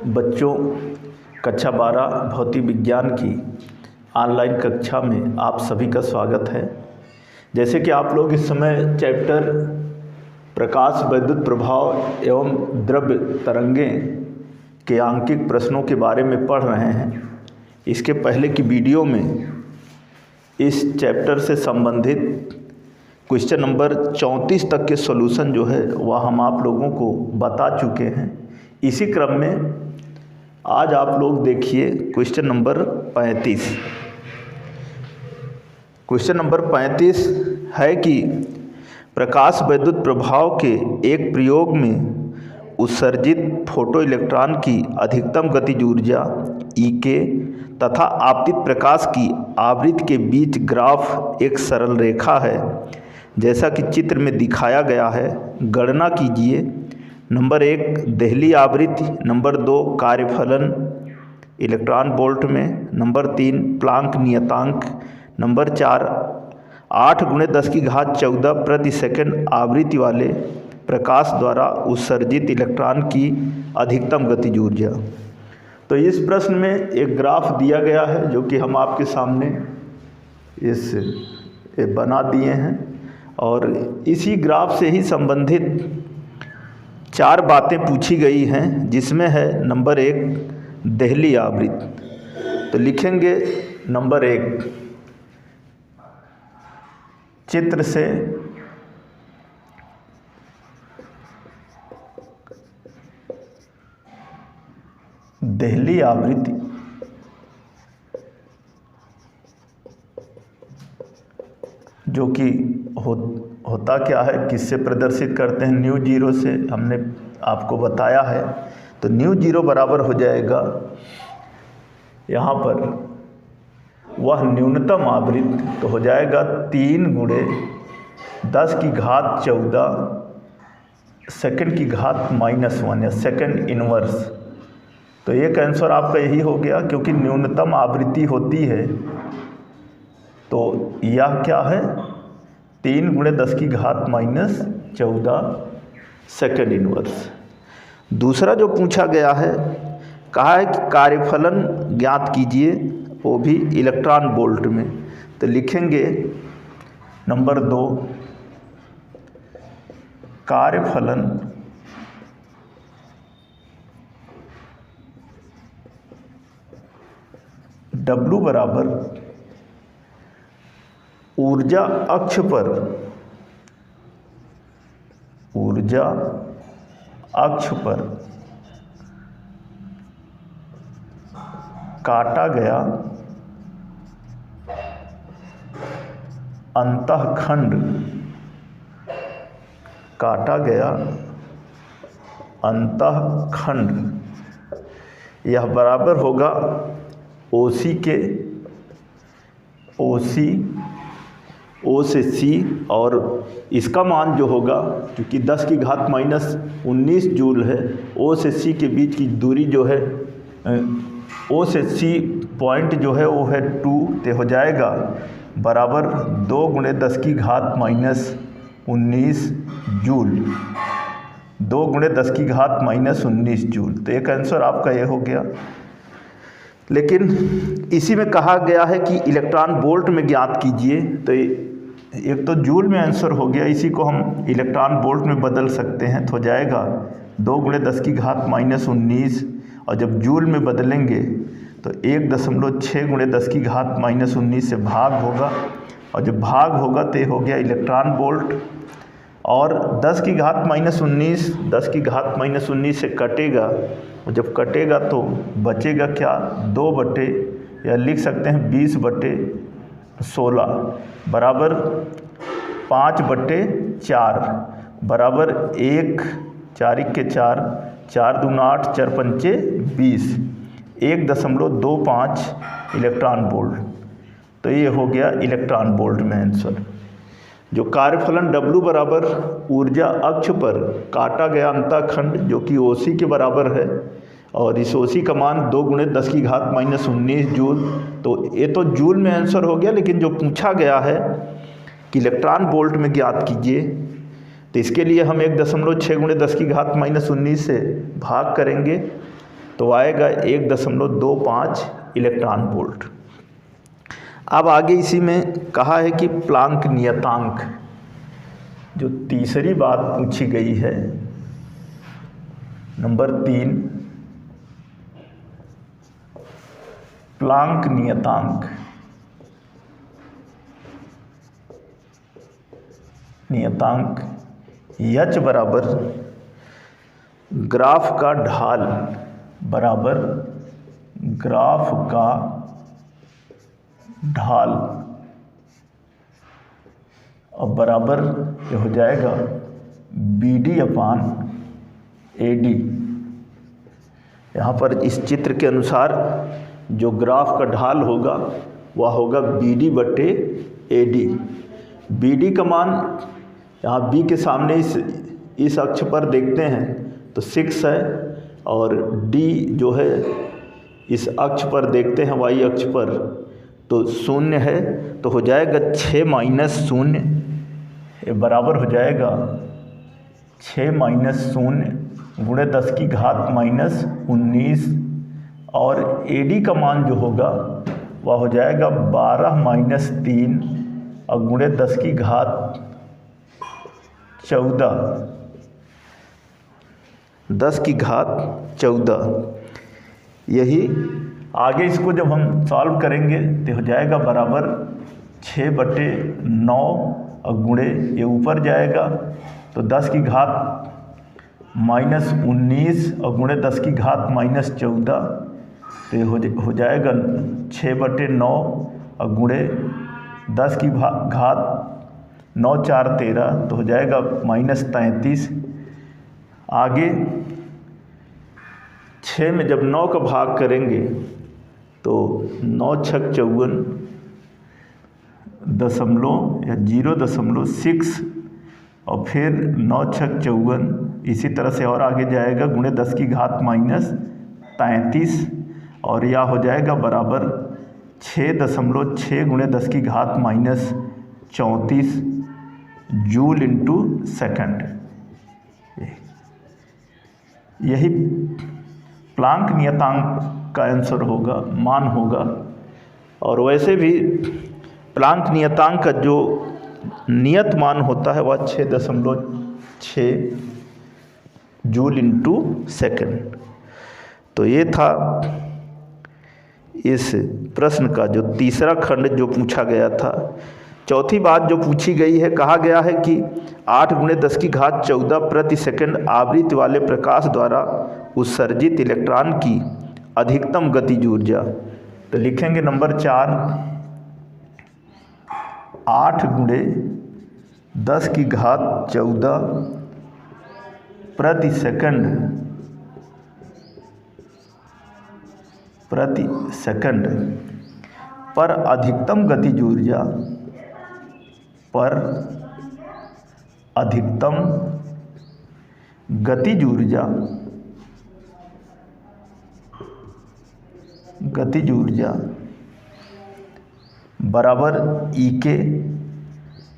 बच्चों, कक्षा 12 भौतिक विज्ञान की ऑनलाइन कक्षा में आप सभी का स्वागत है। जैसे कि आप लोग इस समय चैप्टर प्रकाश वैद्युत प्रभाव एवं द्रव्य तरंगें के आंकिक प्रश्नों के बारे में पढ़ रहे हैं। इसके पहले की वीडियो में इस चैप्टर से संबंधित क्वेश्चन नंबर 34 तक के सॉल्यूशन जो है वह हम आप लोगों को बता चुके हैं। इसी क्रम में आज आप लोग देखिए क्वेश्चन नंबर 35। क्वेश्चन नंबर 35 है कि प्रकाश वैद्युत प्रभाव के एक प्रयोग में उत्सर्जित फोटो इलेक्ट्रॉन की अधिकतम गतिज ऊर्जा E तथा आपतित प्रकाश की आवृत्ति के बीच ग्राफ एक सरल रेखा है जैसा कि चित्र में दिखाया गया है। गणना कीजिए। नंबर 1 देहली आवृत्ति, नंबर 2 कार्यफलन इलेक्ट्रॉन वोल्ट में, नंबर 3 प्लांक नियतांक, नंबर 4 8 × 10⁻14 प्रति सेकंड आवृत्ति वाले प्रकाश द्वारा उत्सर्जित इलेक्ट्रॉन की अधिकतम गतिज ऊर्जा। तो इस प्रश्न में एक ग्राफ दिया गया है जो कि हम आपके सामने इस बना दिए हैं और इसी ग्राफ से ही संबंधित 4 बातें पूछी गई हैं, जिसमें है नंबर 1 देहली आवृत्ति। तो लिखेंगे नंबर 1 चित्र से देहली आवृत्ति जो कि होता क्या है, किससे प्रदर्शित करते हैं, न्यू जीरो से हमने आपको बताया है। तो न्यू जीरो बराबर हो जाएगा यहाँ पर वह न्यूनतम आवृत्ति, तो हो जाएगा 3 × 10⁻14 सेकंड की घात -1 या सेकंड इनवर्स। तो एक आंसर आपका यही हो गया, क्योंकि न्यूनतम आवृत्ति होती है तो यह क्या है 3 × 10⁻14 सेकंड इनवर्स। दूसरा जो पूछा गया है, कहा है कि कार्यफलन ज्ञात कीजिए, वो भी इलेक्ट्रॉन वोल्ट में। तो लिखेंगे नंबर 2 कार्यफलन W बराबर ऊर्जा अक्ष पर काटा गया अंतःखंड यह बराबर होगा OC के, O से C, और इसका मान जो होगा, क्योंकि 10⁻19 जूल है, O से C के बीच की दूरी जो है, O से C पॉइंट जो है वो है 2, तो हो जाएगा बराबर 2 × 10⁻19 जूल, 2 × 10⁻19 जूल। तो एक आंसर आपका ये हो गया। लेकिन इसी में कहा गया है कि इलेक्ट्रॉन वोल्ट में ज्ञात कीजिए। तो एक तो जूल में आंसर हो गया, इसी को हम इलेक्ट्रॉन वोल्ट में बदल सकते हैं, तो हो जाएगा 2 × 10⁻19, और जब जूल में बदलेंगे तो 1.6 × 10⁻19 से भाग होगा, और जब भाग होगा तो ये हो गया इलेक्ट्रॉन वोल्ट। और 10⁻19 से कटेगा, और जब कटेगा तो बचेगा क्या, 2 बटे, या लिख सकते हैं 20/16 बराबर 5/4 बराबर 1, 4 × 4, 4 × 2 = 8, 4 × 5 = 20, 1.25 इलेक्ट्रॉन वोल्ट। तो ये हो गया इलेक्ट्रॉन वोल्ट में आंसर। जो कार्यफलन W बराबर ऊर्जा अक्ष पर काटा गया अंतःखंड जो कि OC के बराबर है, और इस OC का मान 2 × 10⁻19 जूल। तो ये तो जूल में आंसर हो गया, लेकिन जो पूछा गया है कि इलेक्ट्रॉन वोल्ट में ज्ञात कीजिए, तो इसके लिए हम 1.6 × 10⁻19 से भाग करेंगे तो आएगा 1.25 इलेक्ट्रॉन वोल्ट। अब आगे इसी में कहा है कि प्लांक नियतांक, जो तीसरी बात पूछी गई है, नंबर 3, प्लांक नियतांक। नियतांक H बराबर ग्राफ का ढाल बराबर ग्राफ का ढाल और बराबर ये हो जाएगा BD/AD। यहाँ पर इस चित्र के अनुसार जो ग्राफ का ढाल होगा वह होगा BD/AD। BD का मान यहाँ B के सामने इस अक्ष पर देखते हैं तो 6 है, और D जो है इस अक्ष पर देखते हैं y अक्ष पर तो 0 है। तो हो जाएगा 6 - 0 ये बराबर हो जाएगा 6 - 0 गुणे 10 की घात -19, और AD का मान जो होगा वह हो जाएगा 12 - 3 और गुणे 10 की घात 14, 10 की घात 14। यही आगे इसको जब हम सॉल्व करेंगे तो हो जाएगा बराबर 6/9 और गुणे ये ऊपर जाएगा तो 10 की घात -19 और गुणे 10 की घात -14, तो ये हो जाएगा 6/9 और गुणे 10 की घात 9 × 4 = 13, तो हो जाएगा -33। आगे 6 में जब 9 का भाग करेंगे तो 9 × 6 = 54 दशमलव या 0.6 और फिर 9 × 6 = 54, इसी तरह से और आगे जाएगा गुणे 10 की घात -33, और यह हो जाएगा बराबर 6.6 गुणे 10 की घात -34 जूल इंटू सेकंड। यही प्लांक नियतांक का आंसर होगा, मान होगा। और वैसे भी प्लांक नियतांक का जो नियत मान होता है वह 6.6 जूल इंटू सेकंड। तो ये था इस प्रश्न का जो तीसरा खंड जो पूछा गया था। चौथी बात जो पूछी गई है, कहा गया है कि 8 × 10 की घात 14 प्रति सेकंड आवृत्ति वाले प्रकाश द्वारा उत्सर्जित इलेक्ट्रॉन की अधिकतम गतिज ऊर्जा। तो लिखेंगे नंबर 4, 8 × 10 की घात 14 प्रति सेकंड पर अधिकतम गतिज ऊर्जा बराबर E के,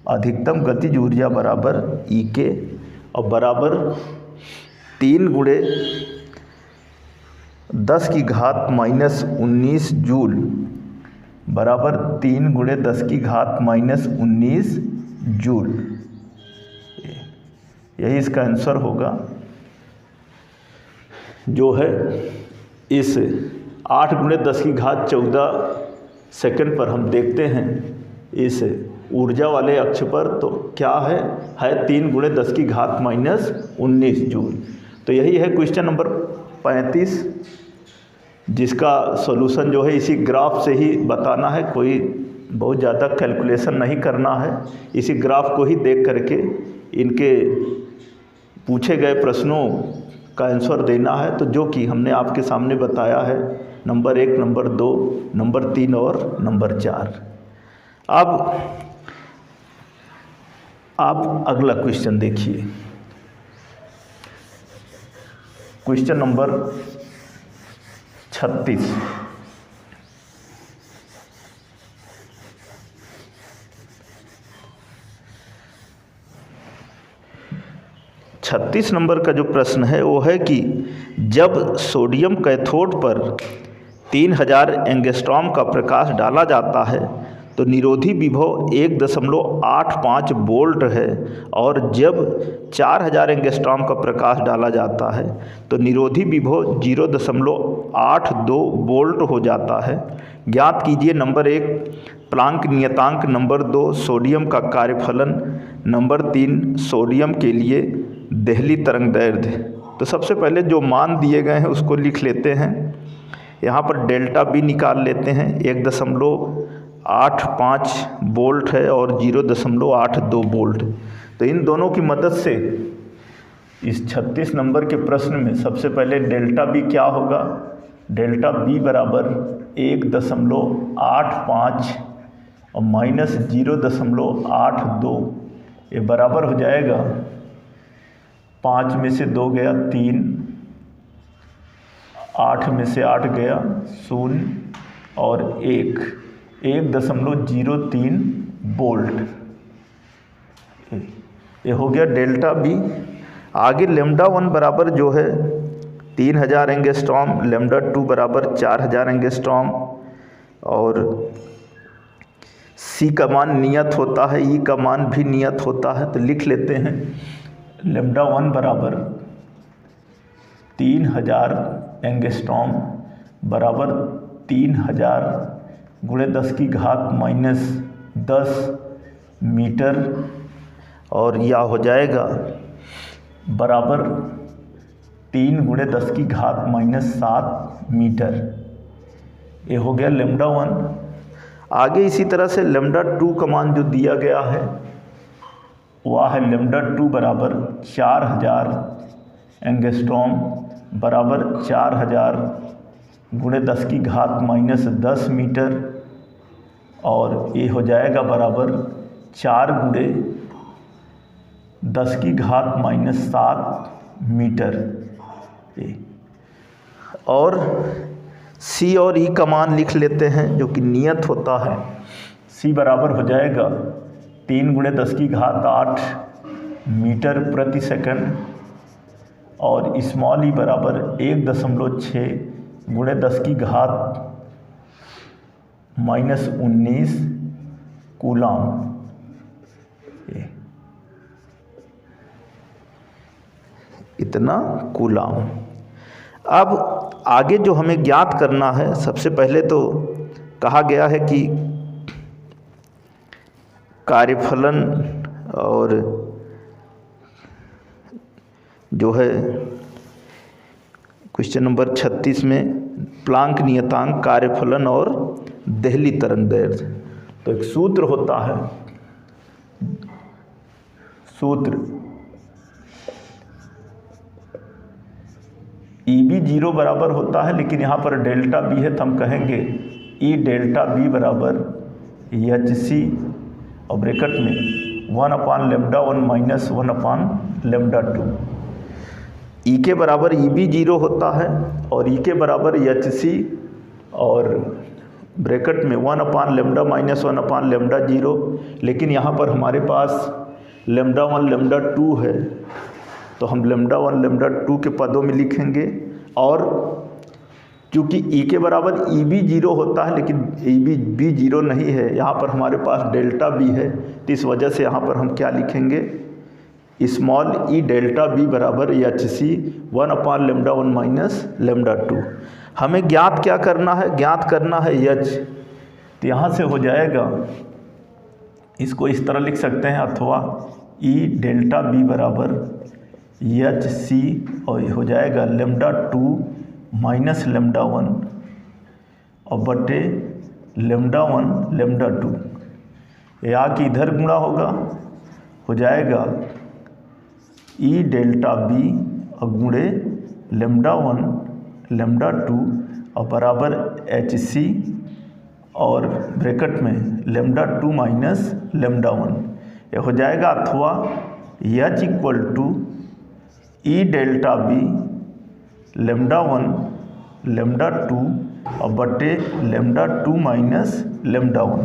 अधिकतम गतिज ऊर्जा बराबर E के, और बराबर 3 × 10 की घात -19 जूल, बराबर 3 × 10 की घात -19 जूल। यही इसका आंसर होगा, जो है इस 8 × 10 की घात 14 सेकंड पर हम देखते हैं इस ऊर्जा वाले अक्ष पर, तो क्या है 3 × 10 की घात -19 जूल। तो यही है क्वेश्चन नंबर 35, जिसका सॉल्यूशन जो है इसी ग्राफ से ही बताना है, कोई बहुत ज़्यादा कैलकुलेशन नहीं करना है, इसी ग्राफ को ही देख करके इनके पूछे गए प्रश्नों का आंसर देना है। तो जो कि हमने आपके सामने बताया है, नंबर 1, नंबर 2, नंबर 3 और नंबर 4। अब आप अगला क्वेश्चन देखिए, क्वेश्चन नंबर 36। 36 नंबर का जो प्रश्न है वो है कि जब सोडियम कैथोड पर 3000 एंगस्ट्रॉम का प्रकाश डाला जाता है तो निरोधी विभव 1.85 वोल्ट है, और जब 4000 एंगस्ट्रॉम का प्रकाश डाला जाता है तो निरोधी विभव 0.82 वोल्ट हो जाता है। ज्ञात कीजिए नंबर 1 प्लांक नियतांक, नंबर 2 सोडियम का कार्यफलन, नंबर 3 सोडियम के लिए देहली तरंगदैर्ध्य। तो सबसे पहले जो मान दिए गए हैं उसको लिख लेते हैं। यहाँ पर डेल्टा बी निकाल लेते हैं, 1.85 वोल्ट है और 0.82 वोल्ट। तो इन दोनों की मदद से इस 36 नंबर के प्रश्न में सबसे पहले डेल्टा बी क्या होगा, डेल्टा बी बराबर 1.85 और माइनस 0.82, ये बराबर हो जाएगा 5 में से 2 गया 3, 8 में से 8 गया 0 और 1.03 वोल्ट। ये हो गया डेल्टा बी। आगे लेमडा 1 बराबर जो है 3000 एंगस्ट्रॉम, लेमडा 2 बराबर 4000 एंगस्ट्रॉम, और सी का मान नियत होता है, ई का मान भी नियत होता है। तो लिख लेते हैं लेमडा 1 बराबर 3000 एंगस्ट्रॉम बराबर 3000 गुणे 10 की घात माइनस 10 मीटर, और यह हो जाएगा बराबर 3 गुणे 10 की घात माइनस 7 मीटर। ये हो गया लेमडा 1। आगे इसी तरह से लेमडा 2 का मान जो दिया गया है वह है लेमडा 2 बराबर 4000 एंगस्ट्रॉम बराबर 4000 गुणे 10 की घात माइनस 10 मीटर, और ये हो जाएगा बराबर 4 गुणे 10 की घात माइनस 7 मीटर। और सी और ई का मान लिख लेते हैं जो कि नियत होता है। सी बराबर हो जाएगा 3 गुणे 10 की घात 8 मीटर प्रति सेकंड, और स्मॉल ई बराबर 1.6 गुणे 10 की घात माइनस 19 कूलाम। इतना कूलाम। अब आगे जो हमें ज्ञात करना है, सबसे पहले तो कहा गया है कि कार्यफलन और जो है क्वेश्चन नंबर 36 में प्लांक नियतांक, कार्यफलन और देहली तरंगदैर्ध्य। तो एक सूत्र होता है, सूत्र EB 0 बराबर होता है, लेकिन यहाँ पर डेल्टा बी है तो हम कहेंगे ई डेल्टा बी बराबर HC और ब्रैकेट में 1/λ 1 माइनस 1/λ 2। ई के बराबर EB 0 होता है और ई के बराबर HC और ब्रैकेट में 1/λ माइनस 1/λ 0। लेकिन यहाँ पर हमारे पास λ 1 λ 2 है तो हम λ 1 λ 2 के पदों में लिखेंगे, और क्योंकि ई के बराबर EB 0 होता है लेकिन EB 0 नहीं है, यहाँ पर हमारे पास डेल्टा बी है, तो इस वजह से यहाँ पर हम क्या लिखेंगे, स्मॉल ई डेल्टा बी बराबर HC 1/λ 1 माइनस λ 2। हमें ज्ञात क्या करना है, ज्ञात करना है H। तो यहाँ से हो जाएगा, इसको इस तरह लिख सकते हैं, अथवा ई डेल्टा बी बराबर HC और हो जाएगा λ 2 माइनस λ 1 और बटे λ 1 λ 2। ये आके इधर गुणा होगा, हो जाएगा ई डेल्टा बी और गुणे λ 1 λ 2 और बराबर HC और ब्रैकेट में λ 2 माइनस λ 1। ये हो जाएगा, अथवा H equal to E delta B λ 1 λ 2 और बटे λ 2 माइनस λ 1।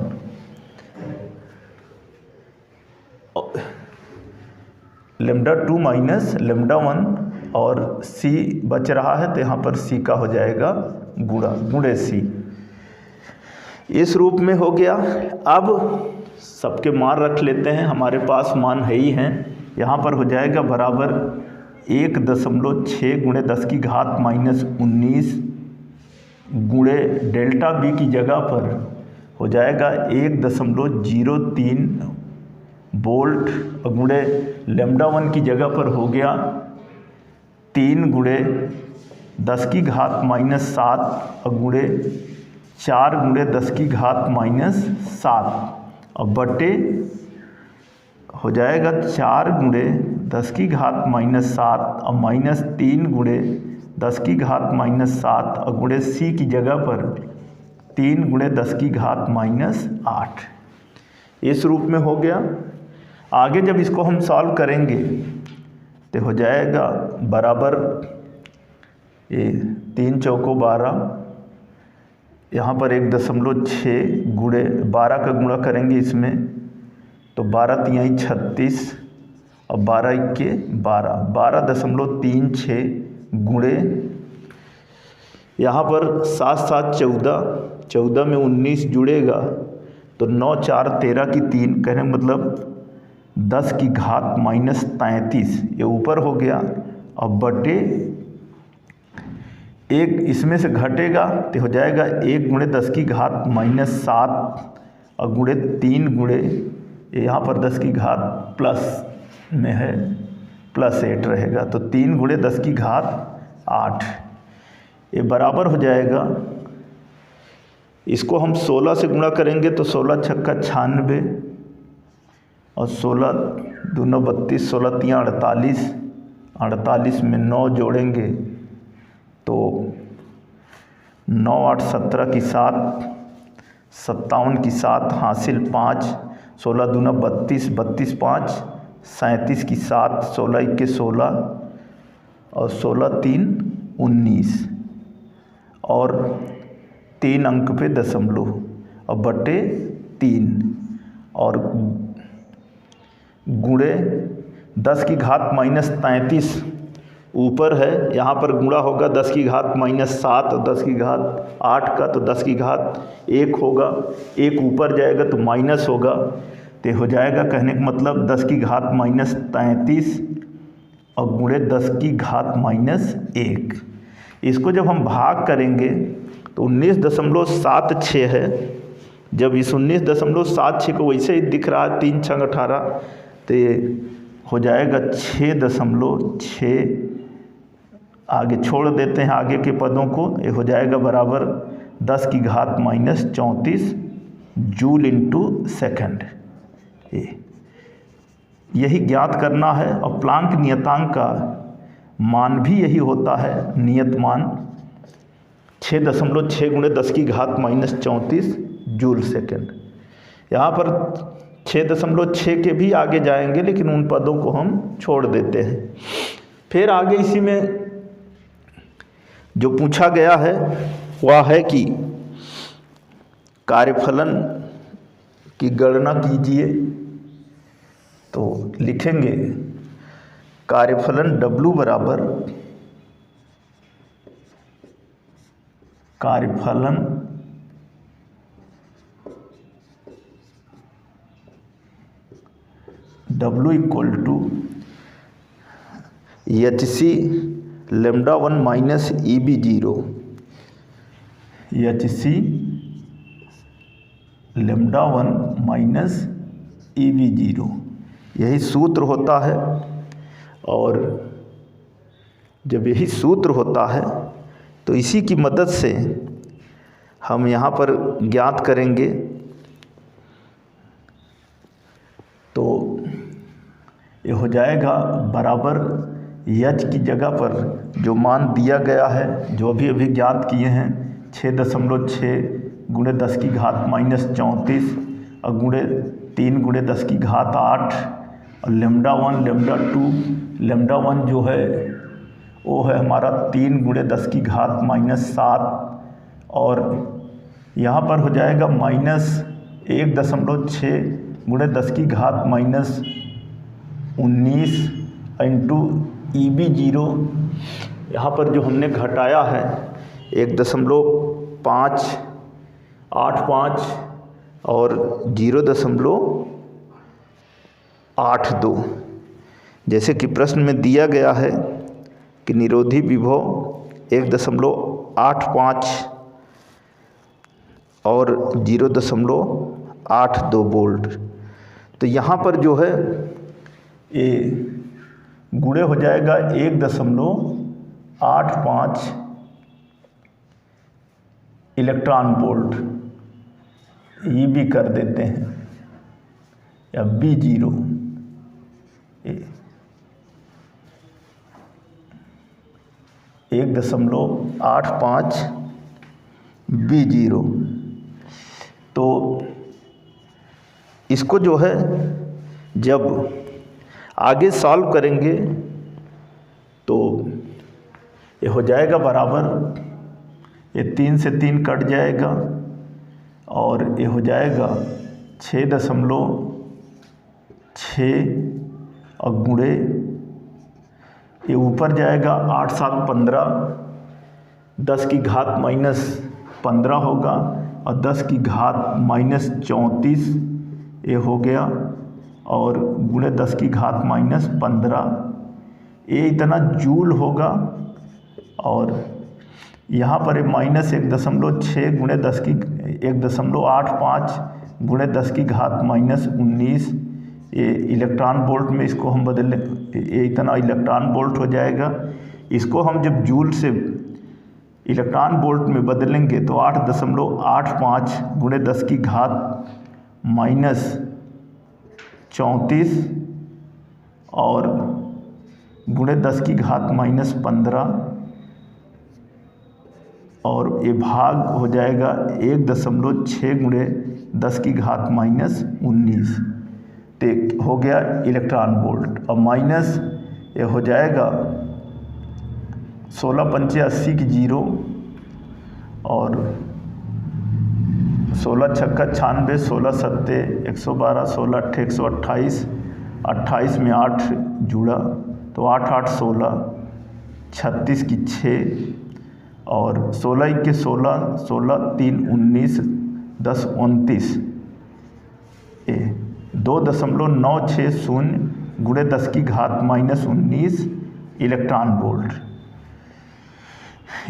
लेमडा 2 माइनस लेमडा 1 और c बच रहा है तो यहाँ पर c का हो जाएगा गुणे c। इस रूप में हो गया। अब सबके मान रख लेते हैं, हमारे पास मान है ही हैं। यहाँ पर हो जाएगा बराबर 1.6 गुणे 10 की घात माइनस 19 गुणे डेल्टा बी की जगह पर हो जाएगा 1.03 वोल्ट और गुणे लेमडा 1 की जगह पर हो गया 3 गुणे 10 की घात माइनस 7 और गुणे 4 गुणे 10 की घात माइनस 7 और बटे हो जाएगा 4 गुणे 10 की घात माइनस 7 और माइनस 3 गुणे 10 की घात माइनस 7 और गुणे c की जगह पर 3 गुणे 10 की घात माइनस 8। इस रूप में हो गया। आगे जब इसको हम सॉल्व करेंगे तो हो जाएगा बराबर 3 चौको 12, यहाँ पर 1.6 गुणे 12 का गुणा करेंगे इसमें तो 12 तिहाई 36 और 12 इक्के 12, 12.36 गुणे यहाँ पर 7 7 14, 14 में 19 जुड़ेगा तो 9 4 13 की 3 कहने मतलब 10 की घात माइनस 33 ये ऊपर हो गया और बटे 1 इसमें से घटेगा तो हो जाएगा 1 गुणे 10 की घात माइनस 7 और गुणे 3 गुणे यहाँ पर 10 की घात प्लस में है प्लस 8 रहेगा तो 3 गुणे 10 की घात 8 ये बराबर हो जाएगा। इसको हम 16 से गुणा करेंगे तो 16 छक्का 96 और 16 दूना 32, 16 तियाँ 48, 48 में 9 जोड़ेंगे तो 9 8 17 की 7, 57 की 7 हासिल 5, 16 दूना 32, 32 5 37 की 7, 16 इक्के 16 और 16 3 19 और 3 अंक पे दशमलव और बटे 3 और गुणे 10 की घात माइनस 33 ऊपर है, यहाँ पर गुणा होगा 10 की घात माइनस 7 और 10 की घात 8 का तो 10 की घात 1 होगा, 1 ऊपर जाएगा तो माइनस होगा तो हो जाएगा कहने का मतलब 10 की घात माइनस 33 और गुणे 10 की घात माइनस 1। इसको जब हम भाग करेंगे तो 19.76 है। जब इस 19.76 को वैसे ही दिख रहा है 3 6 18 तो ये हो जाएगा 6.6, आगे छोड़ देते हैं आगे के पदों को, ये हो जाएगा बराबर 10 की घात माइनस 34 जूल इंटू सेकेंड। यही ज्ञात करना है और प्लांक नियतांक का मान भी यही होता है, नियत मान 6.6 गुणे 10 की घात माइनस 34 जूल सेकेंड। यहाँ पर 6.6 के भी आगे जाएंगे लेकिन उन पदों को हम छोड़ देते हैं। फिर आगे इसी में जो पूछा गया है वह है कि कार्यफलन की गणना कीजिए। तो लिखेंगे कार्यफलन W बराबर कार्यफलन W equal to HC lambda 1 minus EB0, HC lambda 1 minus EB0 यही सूत्र होता है। और जब यही सूत्र होता है तो इसी की मदद से हम यहाँ पर ज्ञात करेंगे। तो ये हो जाएगा बराबर H की जगह पर जो मान दिया गया है जो अभी अभी ज्ञात किए हैं 6.6 गुणे 10 की घात माइनस 34 और गुणे 3 गुणे 10 की घात 8 और लेमडा 1 लेमडा 2 लेमडा 1 जो है वो है हमारा 3 गुणे 10 की घात माइनस 7 और यहाँ पर हो जाएगा माइनस 1.6 गुणे 10 की घात माइनस 19 इंटू EB0, यहाँ पर जो हमने घटाया है 1.585 और 0.82, जैसे कि प्रश्न में दिया गया है कि निरोधी विभव 1.85 और 0.82 वोल्ट। तो यहाँ पर जो है ये गुणे हो जाएगा 1.85 इलेक्ट्रॉन वोल्ट, ये भी कर देते हैं, या B0 1.85 B0। तो इसको जो है जब आगे सॉल्व करेंगे तो ये हो जाएगा बराबर, ये 3 से 3 कट जाएगा और ये हो जाएगा 6.6 और गुणे ये ऊपर जाएगा 8 7 15, 10 की घात -15 होगा और 10 की घात -34 ये हो गया और गुणे 10 की घात -15, ये इतना जूल होगा। और यहाँ पर -1.6 गुणे 10 की 1.85 गुणे 10 की घात -19, ये इलेक्ट्रॉन वोल्ट में इसको हम बदल, ये इतना इलेक्ट्रॉन वोल्ट हो जाएगा। इसको हम जब जूल से इलेक्ट्रॉन वोल्ट में बदलेंगे तो 8.85 गुणे 10 की घात -34 और गुणे 10 की घात -15 और ये भाग हो जाएगा 1.6 गुणे 10 की घात -19, तो हो गया इलेक्ट्रॉन वोल्ट। और माइनस ये हो जाएगा 16 पंचे 80 की 0 और 16 छक्का 96, 16 सत्ते 112, 16 अट्ठे 128, 28 में 8 जुड़ा तो 8 8 16, 36 की 6 और 16 के 16, 16 3 19, 10 29, 2.960 गुणे 10 की घात -19 इलेक्ट्रॉन वोल्ट।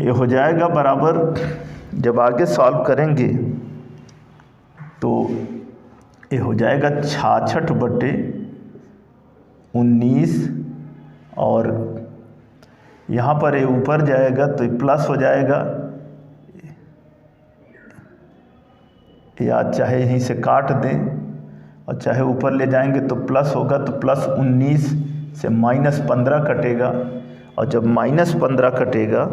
ये हो जाएगा बराबर, जब आगे सॉल्व करेंगे तो ये हो जाएगा 66/19 और यहाँ पर ये ऊपर जाएगा तो प्लस हो जाएगा, या चाहे यहीं से काट दें और चाहे ऊपर ले जाएंगे तो प्लस होगा, तो +19 से -15 कटेगा और जब -15 कटेगा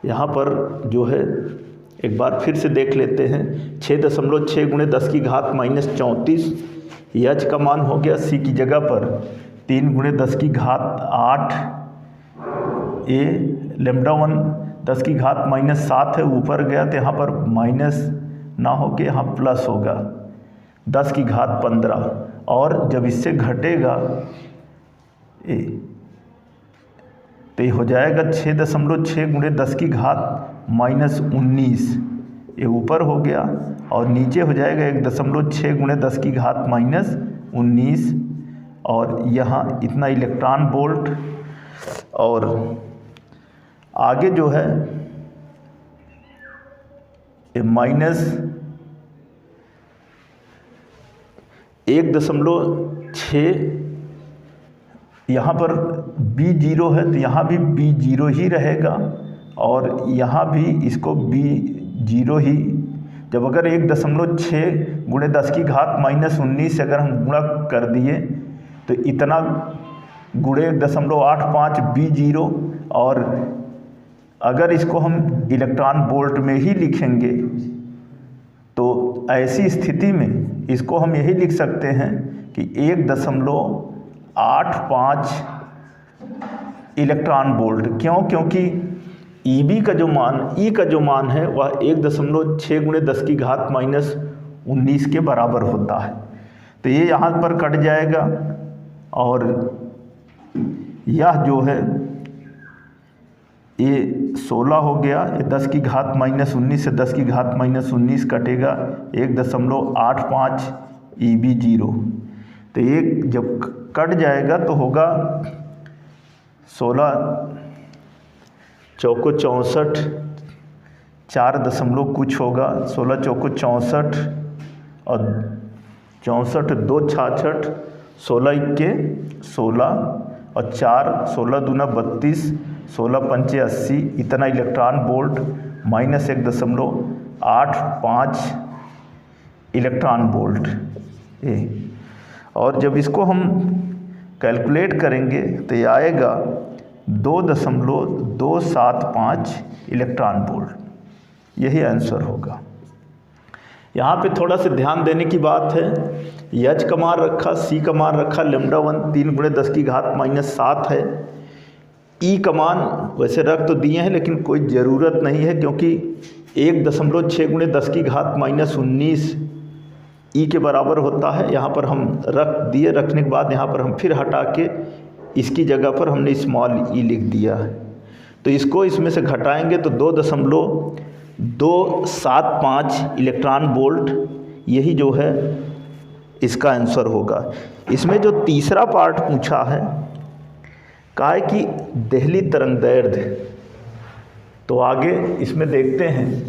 यहाँ पर जो है एक बार फिर से देख लेते हैं, 6.6 गुणे 10 की घात -34, एच का मान हो गया सी की जगह पर 3 गुणे 10 की घात 8, ए λ1 10 की घात -7 है, ऊपर गया तो यहाँ पर माइनस ना हो के यहाँ प्लस होगा 10 की घात 15 और जब इससे घटेगा ए तो ये हो जाएगा 6.6 गुणे 10 की घात -19, ये ऊपर हो गया और नीचे हो जाएगा 1.6 गुणे 10 की घात -19 और यहाँ इतना इलेक्ट्रॉन वोल्ट। और आगे जो है ये -1.6, यहाँ पर B0 है तो यहाँ भी B0 ही रहेगा और यहाँ भी इसको B0 ही, जब अगर 1.6 गुणे 10 की घात -19 से अगर हम गुणा कर दिए तो इतना गुणे 1.85 B0, और अगर इसको हम इलेक्ट्रॉन वोल्ट में ही लिखेंगे तो ऐसी स्थिति में इसको हम यही लिख सकते हैं कि 1.85 इलेक्ट्रॉन वोल्ट। क्यों? क्योंकि EB का जो मान, E का जो मान है वह 1.6 गुणे 10 की घात -19 के बराबर होता है। तो ये यहाँ पर कट जाएगा और यह जो है ये 16 हो गया, ये 10 की घात -19 से 10 की घात -19 कटेगा 1.85 EB0। तो ये जब कट जाएगा तो होगा 16 चौको 64, 4 दशमलव कुछ होगा, 16 चौको 64 और 64 2 66, 16 इक्के 16 और 4 16 दूना 32, 16 पंचे 80, इतना इलेक्ट्रॉन वोल्ट -1.85 इलेक्ट्रॉन वोल्ट ये। और जब इसको हम कैलकुलेट करेंगे तो ये आएगा 2.275 इलेक्ट्रॉन वोल्ट, यही आंसर होगा। यहाँ पे थोड़ा सा ध्यान देने की बात है, एच का मान रखा, सी का मान रखा λ1 3 × 10 की घात -7 है। ई का मान वैसे रख तो दिए हैं लेकिन कोई ज़रूरत नहीं है, क्योंकि 1.6 × 10 की घात -19 ई के बराबर होता है। यहाँ पर हम रख दिए, रखने के बाद यहाँ पर हम फिर हटा के इसकी जगह पर हमने स्मॉल ई लिख दिया है। तो इसको इसमें से घटाएंगे तो 2.275 इलेक्ट्रॉन वोल्ट, यही जो है इसका आंसर होगा। इसमें जो तीसरा पार्ट पूछा है, कहा है कि देहली तरंगदैर्ध्य, तो आगे इसमें देखते हैं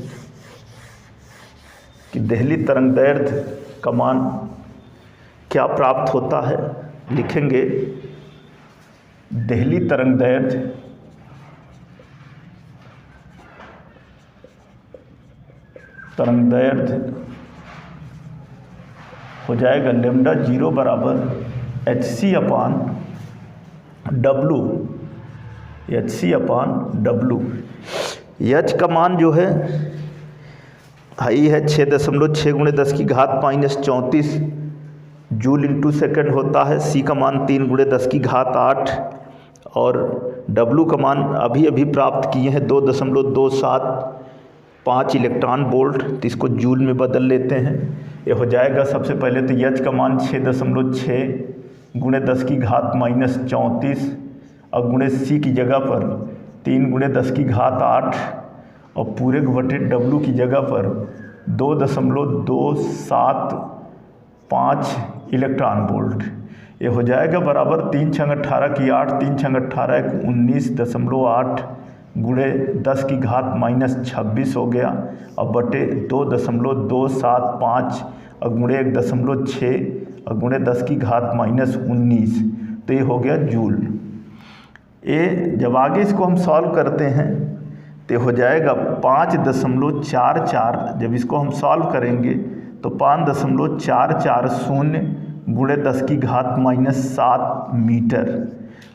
कि देहली तरंगदैर्ध्य का मान क्या प्राप्त होता है। लिखेंगे देहली तरंगदैर्ध्य हो जाएगा λ0 बराबर hc/W। एच का मान जो है हाई है 6.6 × 10 की घात -34 जूल इंटू सेकेंड होता है। सी का मान 3 × 10 की घात 8 और डब्लू का मान अभी अभी प्राप्त किए हैं 2.275 इलेक्ट्रॉन वोल्ट। तो इसको जूल में बदल लेते हैं। ये हो जाएगा सबसे पहले तो एच का मान 6.6 × 10 की घात -34 और गुणे सी की जगह पर 3 × 10 की घात 8 और पूरे बटे डब्लू की जगह पर 2.275 इलेक्ट्रॉन वोल्ट। ये हो जाएगा बराबर 3 × 18 की 8, 3 × 18 19.8 गुणे 10 की घात -26 हो गया और बटे 2.275 और गुणे 1.6 और गुणे 10 की घात -19, तो ये हो गया जूल। ये जब आगे इसको हम सॉल्व करते हैं तो हो जाएगा 5.44। जब इसको हम सॉल्व करेंगे तो 5.440 गुणे 10 की घात -7 मीटर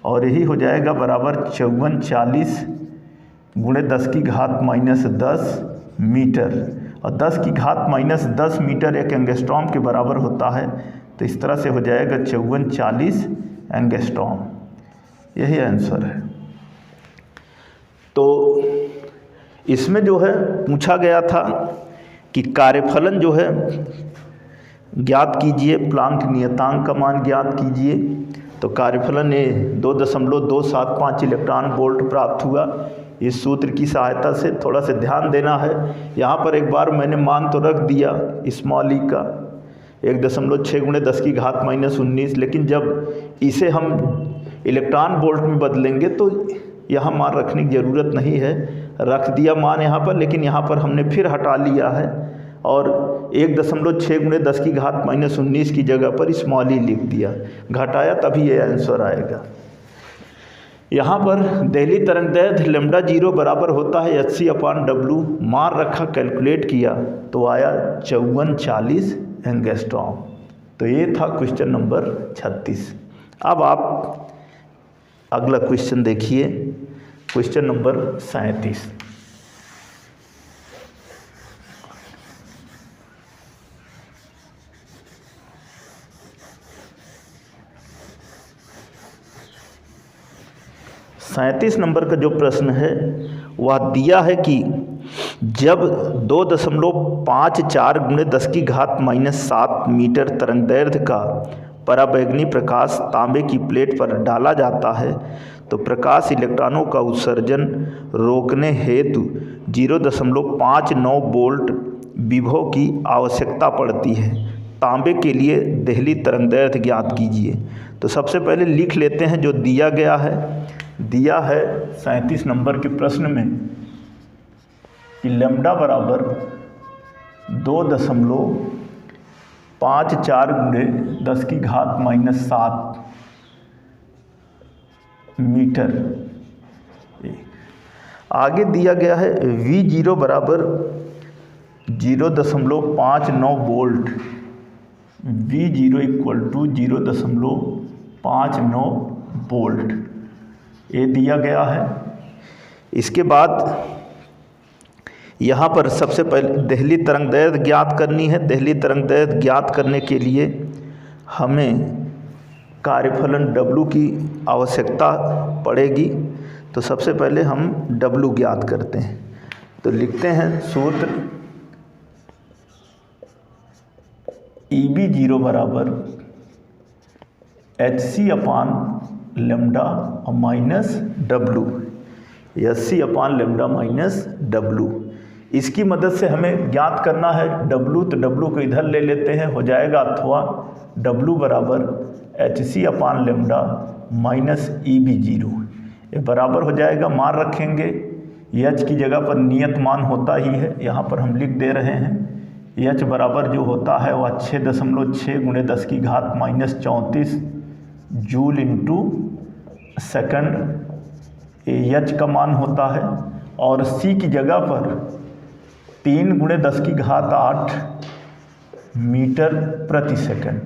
और यही हो जाएगा बराबर 5440 गुणे 10 की घात -10 मीटर। और 10 की घात -10 मीटर एक एंगस्ट्रॉम के बराबर होता है। तो इस तरह से हो जाएगा 5440 एंगस्ट्रॉम, यही आंसर है। तो इसमें जो है पूछा गया था कि कार्यफलन जो है ज्ञात कीजिए, प्लांक नियतांक का मान ज्ञात कीजिए। तो कार्यफलन ये 2.275 इलेक्ट्रॉन वोल्ट प्राप्त हुआ। इस सूत्र की सहायता से थोड़ा सा ध्यान देना है। यहाँ पर एक बार मैंने मान तो रख दिया स्मॉल ई का 1.6 × 10 की घात -19, लेकिन जब इसे हम इलेक्ट्रॉन वोल्ट में बदलेंगे तो यहाँ मान रखने की ज़रूरत नहीं है। रख दिया मान यहाँ पर, लेकिन यहाँ पर हमने फिर हटा लिया है और 1.6 × 10 की घात -19 की जगह पर स्मॉल ई लिख दिया, घटाया, तभी ये आंसर आएगा। यहाँ पर देहली तरंगदैर्ध्य λ0 बराबर होता है hc/W। मान रखा, कैलकुलेट किया तो आया 5440 एंगस्ट्रॉम। तो ये था क्वेश्चन नंबर 36। अब आप अगला क्वेश्चन देखिए, क्वेश्चन नंबर 37। नंबर का जो प्रश्न है वह दिया है कि जब 2.54 × 10⁻⁻7 मीटर तरंगदैर्घ्य का पराबैंगनी प्रकाश तांबे की प्लेट पर डाला जाता है तो प्रकाश इलेक्ट्रॉनों का उत्सर्जन रोकने हेतु 0.59 वोल्ट विभव की आवश्यकता पड़ती है। तांबे के लिए देहली तरंगदैर्घ्य ज्ञात कीजिए। तो सबसे पहले लिख लेते हैं जो दिया गया है। दिया है 37 नंबर के प्रश्न में कि लैम्डा बराबर 2.54 × 10⁻⁻7 मीटर। आगे दिया गया है V0 बराबर 0.59 वोल्ट। V0 = 0.59 वोल्ट, ये दिया गया है। इसके बाद यहाँ पर सबसे पहले देहली तरंगदैर्घ्य ज्ञात करनी है। देहली तरंगदैर्घ्य ज्ञात करने के लिए हमें कार्यफलन W की आवश्यकता पड़ेगी। तो सबसे पहले हम W ज्ञात करते हैं। तो लिखते हैं सूत्र EB0 बराबर hc/λ minus W, hc/λ minus W। इसकी मदद से हमें ज्ञात करना है W, तो W को इधर ले लेते हैं, हो जाएगा अथवा W बराबर hc/λ माइनस EB0। ये बराबर हो जाएगा, मान रखेंगे H की जगह पर नियत मान होता ही है, यहाँ पर हम लिख दे रहे हैं। H बराबर जो होता है वह 6.6 × 10⁻⁻34 जूल इंटू सेकंड, H का मान होता है। और C की जगह पर 3 × 10⁸ मीटर प्रति सेकंड,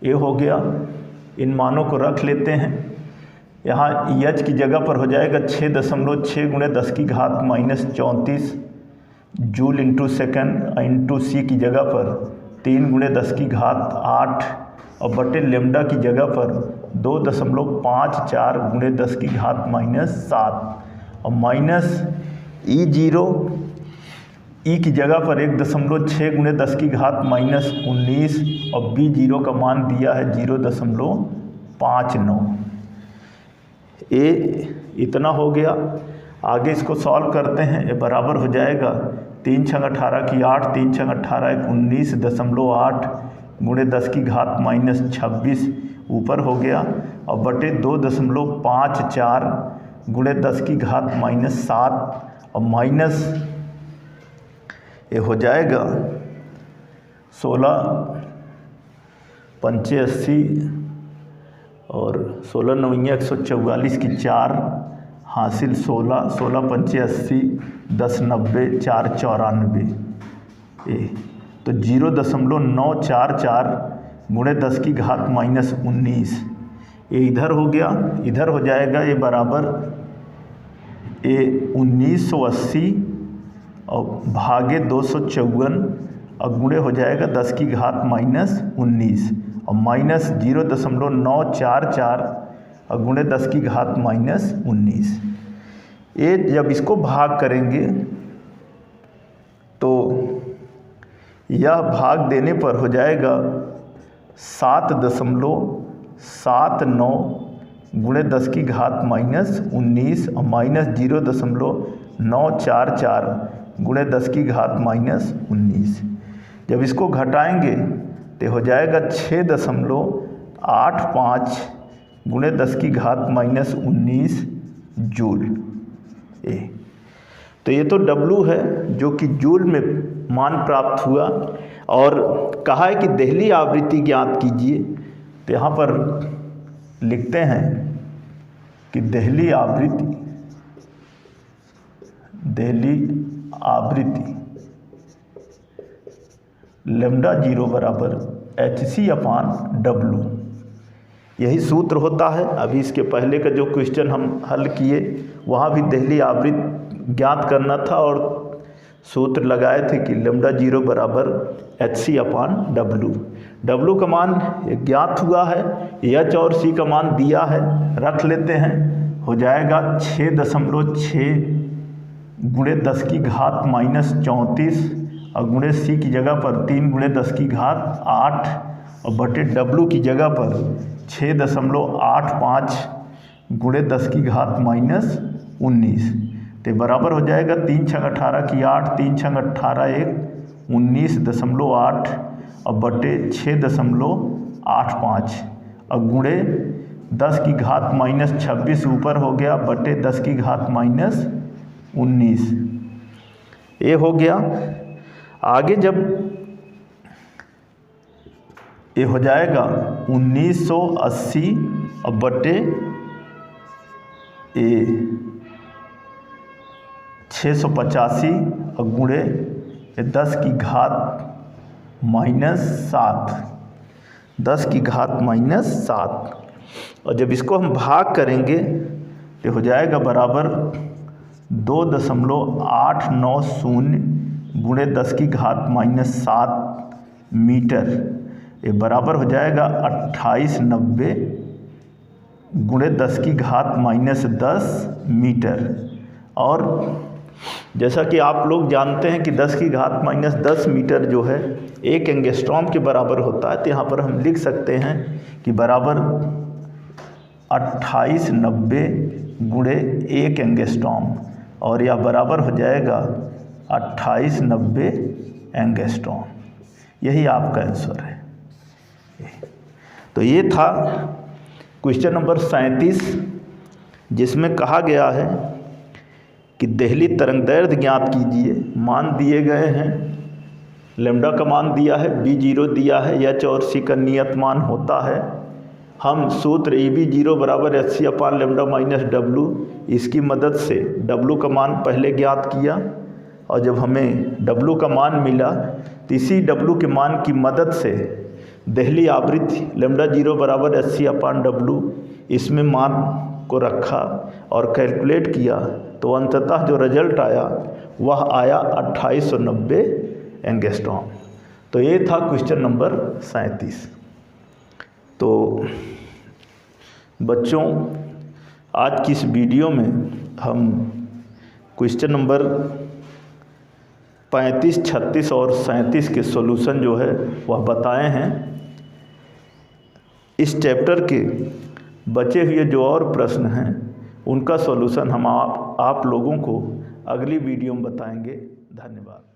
ये हो गया। इन मानों को रख लेते हैं। यहाँ H की जगह पर हो जाएगा 6.6 × 10⁻⁻34 joule into second, into C की जगह पर 3 × 10⁸ और बटे लैम्डा की जगह पर 2.54 × 10⁻⁻7 और माइनस E0, E की जगह पर 1.6 × 10⁻⁻19 और B0 का मान दिया है 0.59। ये इतना हो गया। आगे इसको सॉल्व करते हैं। ये बराबर हो जाएगा 3 × 18 = 8, 3 × 18 = 19.8 × 10⁻⁻26 ऊपर हो गया और बटे 2.54 × 10⁻⁻7 और माइनस ये हो जाएगा 16×5 = 80 और 16×9 = 144 की 4 हासिल 16, 16×5 = 80, 10 × 90 = 4 × 94। तो 0.944 × 10⁻⁻19 ये इधर हो गया, इधर हो जाएगा ये बराबर ये 1980 और भागे 254 और गुणे हो जाएगा 10⁻⁻19 और माइनस 0.944 और गुणे 10⁻⁻19। ये जब इसको भाग करेंगे तो यह भाग देने पर हो जाएगा 7.79 × 10⁻⁻19 और माइनस 0.944 × 10⁻⁻19। जब इसको घटाएंगे तो हो जाएगा 6.85 × 10⁻⁻19 जूल। तो ये तो W है जो कि जूल में मान प्राप्त हुआ और कहा है कि देहली आवृत्ति ज्ञात कीजिए। तो यहाँ पर लिखते हैं कि देहली आवृत्ति λ0 बराबर hc/W, यही सूत्र होता है। अभी इसके पहले का जो क्वेश्चन हम हल किए वहाँ भी देहली आवृत्ति ज्ञात करना था और सूत्र लगाए थे कि λ0 बराबर hc/W। W का मान ज्ञात हुआ है, H और C का मान दिया है, रख लेते हैं। हो जाएगा 6.6 गुणे 10 की घात माइनस 34 और गुणे सी की जगह पर 3 गुणे 10 की घात 8 और बटे डब्लू की जगह पर 6.85 गुणे 10 की घात माइनस 19। तो बराबर हो जाएगा 3 छंग 18 की 8, 3 छंग 18 1 19.8 और बटे 6.85 और गुणे 10 की घात माइनस 26 ऊपर हो गया बटे 10 की घात माइनस 19। ये हो गया। आगे जब ये हो जाएगा 1980 और बटे 685 और गुणे 10 की घात माइनस 7, 10 की घात माइनस 7 और जब इसको हम भाग करेंगे तो हो जाएगा बराबर 2.890 गुणे 10 की घात माइनस 7 मीटर। ये बराबर हो जाएगा 2890 गुणे 10 की घात माइनस 10 मीटर। और जैसा कि आप लोग जानते हैं कि 10 की घात माइनस 10 मीटर जो है 1 एंगस्ट्रॉम के बराबर होता है। तो यहाँ पर हम लिख सकते हैं कि बराबर 2890 गुणे 1 एंगस्ट्रॉम और यह बराबर हो जाएगा 2890 एंगस्ट्रॉम। यही आपका आंसर है। तो ये था क्वेश्चन नंबर 37, जिसमें कहा गया है कि देहली तरंगदैर्घ्य ज्ञात कीजिए। मान दिए गए हैं, लैम्डा का मान दिया है, b0 दिया है, h और c का नियत मान होता है। हम सूत्र EB0 बराबर hc/λ माइनस w, इसकी मदद से w का मान पहले ज्ञात किया और जब हमें w का मान मिला तो इसी w के मान की मदद से देहली आवृत्ति λ0 बराबर hc/w इसमें मान को रखा और कैलकुलेट किया तो अंततः जो रिजल्ट आया वह आया 2890 एंगस्ट्रॉम। तो ये था क्वेश्चन नंबर 37। तो बच्चों, आज की इस वीडियो में हम क्वेश्चन नंबर 35, 36 और 37 के सॉल्यूशन जो है वह बताए हैं। इस चैप्टर के बचे हुए जो और प्रश्न हैं उनका सॉल्यूशन हम आप लोगों को अगली वीडियो में बताएंगे। धन्यवाद।